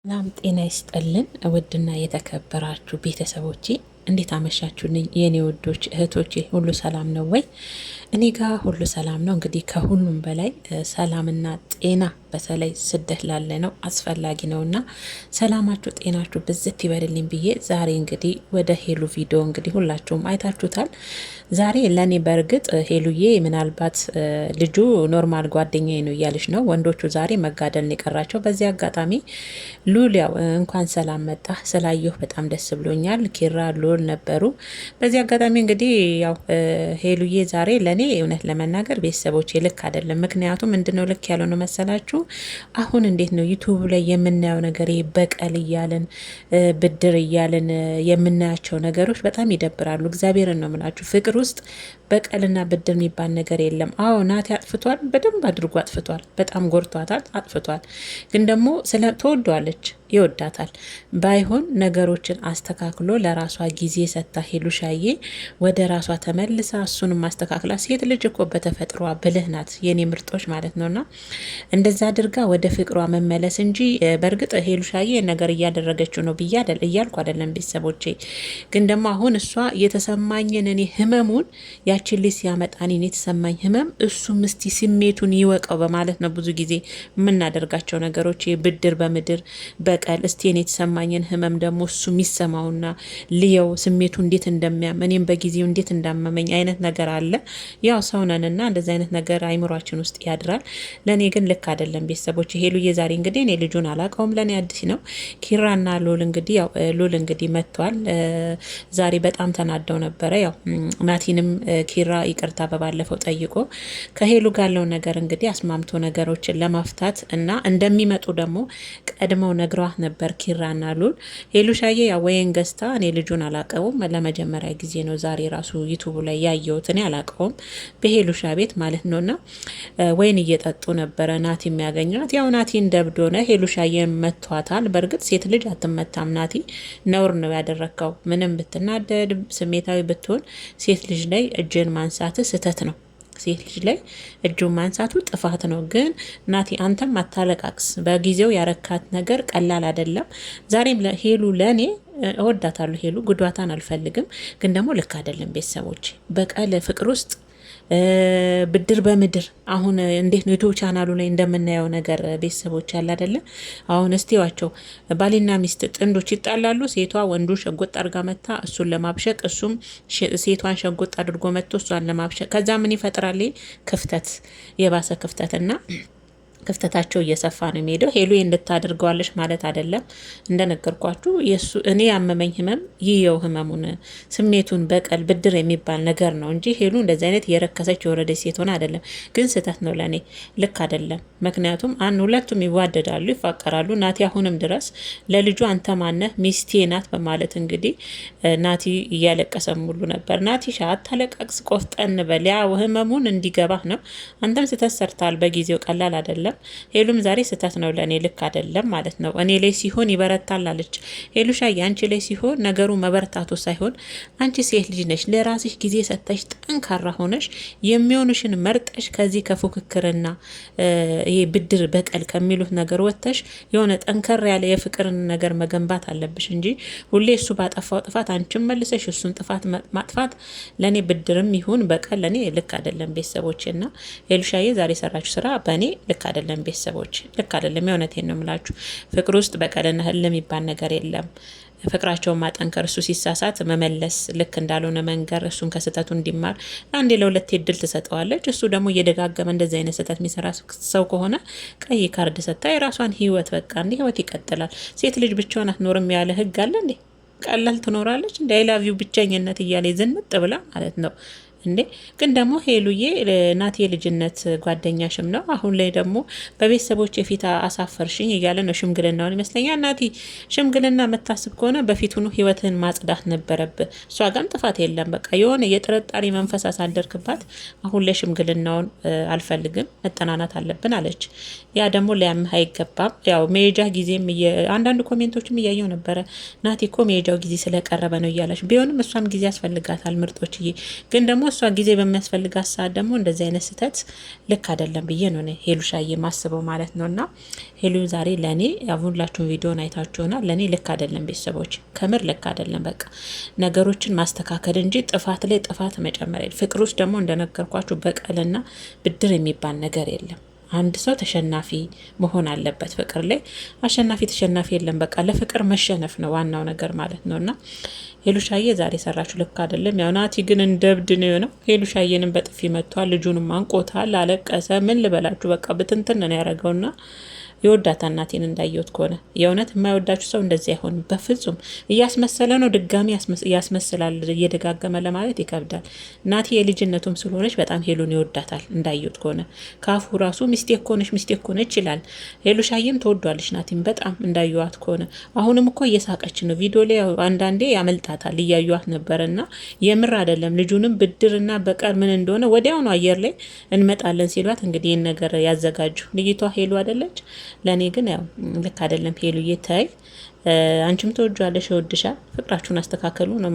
ሰላም ጤና ይስጥልን ውድና የተከበራችሁ ቤተሰቦቼ እንዴት አመሻችሁልኝ? የኔ ውዶች እህቶቼ ሁሉ ሰላም ነው ወይ? እኔ ጋር ሁሉ ሰላም ነው። እንግዲህ ከሁሉም በላይ ሰላምና ጤና በተለይ ስደት ላለ ነው አስፈላጊ ነውና ሰላማችሁ ጤናችሁ ብዝት ይበልልኝ ብዬ ዛሬ እንግዲህ ወደ ሄሉ ቪዲዮ እንግዲህ ሁላችሁም አይታችሁታል። ዛሬ ለእኔ በእርግጥ ሄሉዬ ምናልባት ልጁ ኖርማል ጓደኛዬ ነው እያለች ነው። ወንዶቹ ዛሬ መጋደልን የቀራቸው። በዚህ አጋጣሚ ሉል ያው እንኳን ሰላም መጣ ስላየሁ በጣም ደስ ብሎኛል። ኪራ ሉል ነበሩ። በዚህ አጋጣሚ እንግዲህ ያው ሄሉዬ ዛሬ ለእኔ እውነት ለመናገር ቤተሰቦቼ ልክ አይደለም። ምክንያቱም ምንድነው ልክ ያለው ነው መሰላችሁ? አሁን እንዴት ነው ዩቱብ ላይ የምናየው ነገር በቀል እያልን ብድር እያልን የምናያቸው ነገሮች በጣም ይደብራሉ። እግዚአብሔርን ነው የምላችሁ። ፍቅር ውስጥ በቀልና ብድር የሚባል ነገር የለም። አዎ ናቲ አጥፍቷል፣ በደንብ አድርጎ አጥፍቷል። በጣም ጎርቷታል፣ አጥፍቷል። ግን ደግሞ ስለ ተወዷለች፣ ይወዳታል። ባይሆን ነገሮችን አስተካክሎ ለራሷ ጊዜ ሰጥታ ሄሉሻዬ ወደ ራሷ ተመልሳ እሱንም ማስተካክላ። ሴት ልጅ እኮ በተፈጥሯ ብልህ ናት የኔ ምርጦች ማለት ነውና እንደዛ አድርጋ ወደ ፍቅሯ መመለስ እንጂ በእርግጥ ሄሉሻዬ ነገር እያደረገችው ነው ብዬ እያልኩ አይደለም ቤተሰቦቼ። ግን ደግሞ አሁን እሷ የተሰማኝን እኔ ህመሙን ያችን ልጅ ሲያመጣን የተሰማኝ ህመም እሱም እስቲ ስሜቱን ይወቀው በማለት ነው ብዙ ጊዜ የምናደርጋቸው ነገሮች ብድር በምድር በቀል። እስቲ እኔ የተሰማኝን ህመም ደግሞ እሱ የሚሰማውና ልየው ስሜቱ እንዴት እንደሚያም እኔም በጊዜው እንዴት እንዳመመኝ አይነት ነገር አለ። ያው ሰውነንና እንደዚህ አይነት ነገር አይምሯችን ውስጥ ያድራል። ለእኔ ግን ልክ አይደለም ቤተሰቦች። ሄሉዬ ዛሬ እንግዲህ እኔ ልጁን አላውቀውም፣ ለእኔ አዲስ ነው። ኪራና ሉል እንግዲህ ያው ሉል እንግዲህ መጥቷል። ዛሬ በጣም ተናደው ነበረ። ያው ናቲንም ኪራ ይቅርታ በባለፈው ጠይቆ ከሄሉ ጋር ያለው ነገር እንግዲህ አስማምቶ ነገሮችን ለማፍታት እና እንደሚመጡ ደግሞ ቀድመው ነግሯት ነበር ኪራና ሉል። ሄሉሻዬ ያው ወይን ገዝታ እኔ ልጁን አላውቀውም፣ ለመጀመሪያ ጊዜ ነው ዛሬ ራሱ ዩቱቡ ላይ ያየሁት። እኔ አላውቀውም በሄሉሻ ቤት ማለት ነውና ወይን እየጠጡ ነበረ ናቲ የሚያገኛት። ያው ናቲ እንደብዶነ ሄሉሻዬ መቷታል። በእርግጥ ሴት ልጅ አትመታም። ናቲ ነውር ነው ያደረከው። ምንም ብትናደድ ስሜታዊ ብትሆን ሴት ልጅ ላይ እጅን ማንሳት ስህተት ነው። ሴት ልጅ ላይ እጁን ማንሳቱ ጥፋት ነው። ግን ናቲ አንተም አታለቃቅስ። በጊዜው ያረካት ነገር ቀላል አይደለም። ዛሬም ሄሉ ለእኔ እወዳታለሁ። ሄሉ ጉዷታን አልፈልግም። ግን ደግሞ ልክ አይደለም ቤተሰቦች። በቀል ፍቅር ውስጥ ብድር በምድር አሁን እንዴት ነው ዩቱብ ቻናሉ ላይ እንደምናየው ነገር ቤተሰቦች ያለ አይደለ? አሁን እስቲዋቸው ባልና ሚስት ጥንዶች ይጣላሉ። ሴቷ ወንዱ ሸጎጥ አድርጋ መታ እሱን ለማብሸቅ፣ እሱም ሴቷን ሸጎጥ አድርጎ መጥቶ እሷን ለማብሸቅ። ከዛ ምን ይፈጥራል? ክፍተት፣ የባሰ ክፍተትና ክፍተታቸው እየሰፋ ነው የሚሄደው። ሄሉ እንድታደርገዋለች ማለት አይደለም። እንደነገርኳችሁ እኔ ያመመኝ ህመም ይየው ህመሙን ስሜቱን በቀል ብድር የሚባል ነገር ነው እንጂ ሄሉ እንደዚህ አይነት የረከሰች የወረደች ሴት ሆነ አይደለም። ግን ስህተት ነው፣ ለእኔ ልክ አይደለም። ምክንያቱም ሁለቱም ይዋደዳሉ፣ ይፋቀራሉ። ናቲ አሁንም ድረስ ለልጁ አንተ ማነህ ሚስቴ ናት በማለት እንግዲህ ናቲ እያለቀሰ ሙሉ ነበር። ናቲ አታለቃቅስ፣ ቆፍጠን በል። ያ ህመሙን እንዲገባህ ነው። አንተም ስህተት ሰርታል በጊዜው፣ ቀላል አይደለም። ሄሉም ዛሬ ስህተት ነው፣ ለእኔ ልክ አይደለም ማለት ነው። እኔ ላይ ሲሆን ይበረታል አለች ሄሉሻ። አንቺ ላይ ሲሆን ነገሩ መበረታቱ ሳይሆን አንቺ ሴት ልጅ ነሽ፣ ለራስሽ ጊዜ ሰጥተሽ ጠንካራ ሆነሽ የሚሆንሽን መርጠሽ ከዚህ ከፉክክርና ይሄ ብድር በቀል ከሚሉት ነገር ወጥተሽ የሆነ ጠንከር ያለ የፍቅርን ነገር መገንባት አለብሽ እንጂ ሁሌ እሱ ባጠፋው ጥፋት አንቺም መልሰሽ እሱን ጥፋት ማጥፋት ለእኔ ብድርም ይሁን በቀል ለእኔ ልክ አይደለም ቤተሰቦችና ሄሉሻዬ ዛሬ የሰራችሁ ስራ በእኔ ልክ አይደለም ቤተሰቦች፣ ልክ አይደለም። የእውነቴን ነው የምላችሁ። ፍቅር ውስጥ በቀልና ህልም የሚባል ነገር የለም። ፍቅራቸውን ማጠንከር፣ እሱ ሲሳሳት መመለስ፣ ልክ እንዳልሆነ መንገር፣ እሱን ከስህተቱ እንዲማር አንዴ ለሁለት እድል ትሰጠዋለች። እሱ ደግሞ እየደጋገመ እንደዚህ አይነት ስህተት የሚሰራ ሰው ከሆነ ቀይ ካርድ ሰጥታ የራሷን ህይወት በቃ እንዲ ህይወት ይቀጥላል። ሴት ልጅ ብቻዋን አትኖርም ያለ ህግ አለ እንዴ? ቀላል ትኖራለች እንደ አይ ላቭ ዩ ብቸኝነት እያለ ዝንጥ ብላ ማለት ነው እንዴ? ግን ደግሞ ሄሉዬ ናቲ የልጅነት ጓደኛሽም ነው። አሁን ላይ ደግሞ በቤተሰቦች የፊት አሳፈርሽኝ እያለ ነው ሽምግልናውን ይመስለኛል። ናቲ ሽምግልና መታስብ ከሆነ በፊቱኑ ህይወትህን ማጽዳት ነበረብህ። እሷ ጋም ጥፋት የለም። በቃ የሆነ የጥርጣሬ መንፈስ አሳደርክባት። አሁን ላይ ሽምግልናውን አልፈልግም፣ መጠናናት አለብን አለች። ያ ደግሞ ሊያምህ አይገባም። ያው መሄጃ ጊዜም አንዳንድ ኮሜንቶችም እያየው ነበረ። ናቲ እኮ መሄጃው ጊዜ ስለቀረበ ነው እያለች ቢሆንም እሷም ጊዜ ያስፈልጋታል ምርጦችዬ። ግን ደግሞ እሷ ጊዜ በሚያስፈልጋት ሰዓት ደግሞ እንደዚህ አይነት ስህተት ልክ አይደለም ብዬ ነው ሄሉሻዬ ማስበው ማለት ነው። እና ሄሉ ዛሬ ለእኔ ሁላችሁም ቪዲዮን አይታችሁና ለእኔ ልክ አይደለም ቤተሰቦች፣ ከምር ልክ አይደለም። በቃ ነገሮችን ማስተካከል እንጂ ጥፋት ላይ ጥፋት መጨመር የለም። ፍቅር ውስጥ ደግሞ እንደነገርኳችሁ በቀልና ብድር የሚባል ነገር የለም። አንድ ሰው ተሸናፊ መሆን አለበት። ፍቅር ላይ አሸናፊ ተሸናፊ የለም። በቃ ለፍቅር መሸነፍ ነው ዋናው ነገር ማለት ነው። እና ሄሉሻዬ ዛሬ ሰራችሁ ልክ አይደለም። ያው ናቲ ግን እንደ እብድ ነው የሆነው። ሄሉሻዬንም በጥፊ መቷል፣ ልጁንም አንቆታል፣ አለቀሰ። ምን ልበላችሁ በቃ ብትንትን ነው ያደረገውና የወዳታ እናቴን እንዳየሁት ከሆነ የእውነት የማይወዳችሁ ሰው እንደዚህ አይሆንም በፍጹም። እያስመሰለ ነው፣ ድጋሚ ያስመስላል። እየደጋገመ ለማለት ይከብዳል። እናቴ የልጅነቱም ስለሆነች በጣም ሄሉን ይወዳታል እንዳየሁት ከሆነ ካፉ ራሱ ሚስቴክ ሆነች ይላል። ሄሉሻዬም ትወዷለች ናቲም በጣም እንዳየዋት ከሆነ። አሁንም እኮ እየሳቀች ነው ቪዲዮ ላይ አንዳንዴ ያመልጣታል፣ እያዩዋት ነበረና የምር አይደለም። ልጁንም ብድርና በቀር ምን እንደሆነ ወዲያውኑ አየር ላይ እንመጣለን ሲሏት እንግዲህ ይህን ነገር ያዘጋጁ ልጅቷ ሄሉ አይደለች። ለእኔ ግን ያው ልክ አይደለም። ሄሉዬ ታይ፣ አንቺም ተወጇለሽ፣ ይወድሻል። ፍቅራችሁን አስተካከሉ ነው።